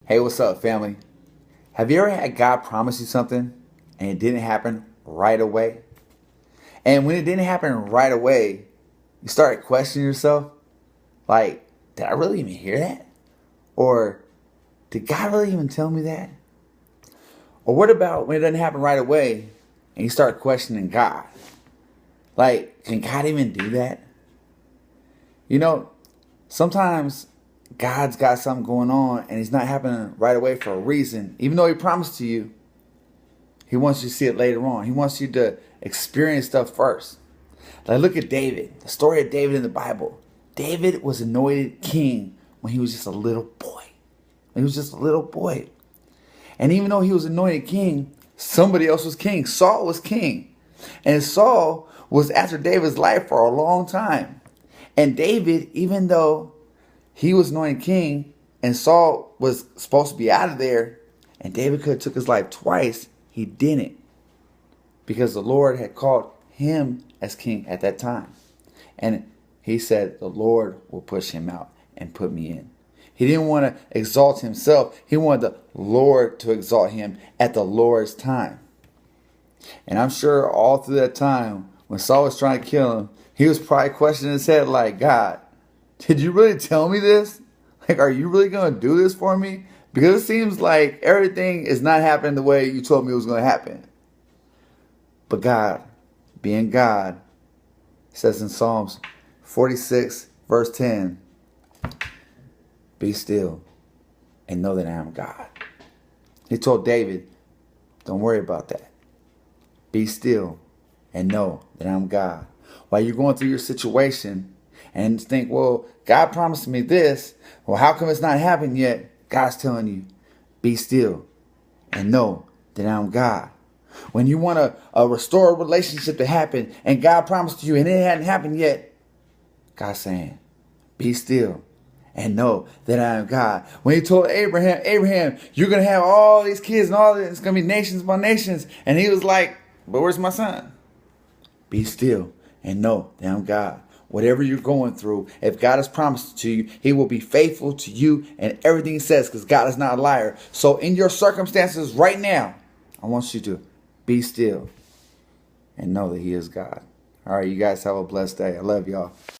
Hey, what's up, family? Have you ever had God promise you something and it didn't happen right away? And when it didn't happen right away, you started questioning yourself, like, did I really even hear that? Or did God really even tell me that? Or what about when it doesn't happen right away and you start questioning God? Like, can God even do that? You know, sometimes God's got something going on and it's not happening right away for a reason. Even though He promised to you, He wants you to see it later on. He wants you to experience stuff first. Like, look at David, the story of David in the Bible. David was anointed king when he was just a little boy. He was just a little boy. And even though he was anointed king, somebody else was king. Saul was king. And Saul was after David's life for a long time. And David, even though he was anointed king and Saul was supposed to be out of there, and David could have took his life twice, he didn't. Because the Lord had called him as king at that time. And he said, the Lord will push him out and put me in. He didn't want to exalt himself. He wanted the Lord to exalt him at the Lord's time. And I'm sure all through that time, when Saul was trying to kill him, he was probably questioning his head like, God, did you really tell me this? Like, are you really going to do this for me? Because it seems like everything is not happening the way you told me it was going to happen. But God, being God, says in Psalms 46, verse 10, be still and know that I am God. He told David, don't worry about that. Be still and know that I'm God. While you're going through your situation and think, well, God promised me this. Well, how come it's not happened yet? God's telling you, be still and know that I'm God. When you want a restore a relationship to happen and God promised you and it hadn't happened yet, God's saying, be still and know that I am God. When He told Abraham, you're going to have all these kids and all this, it's going to be nations by nations. And he was like, but where's my son? Be still and know that I'm God. Whatever you're going through, if God has promised it to you, He will be faithful to you and everything He says, because God is not a liar. So in your circumstances right now, I want you to be still and know that He is God. All right, you guys have a blessed day. I love y'all.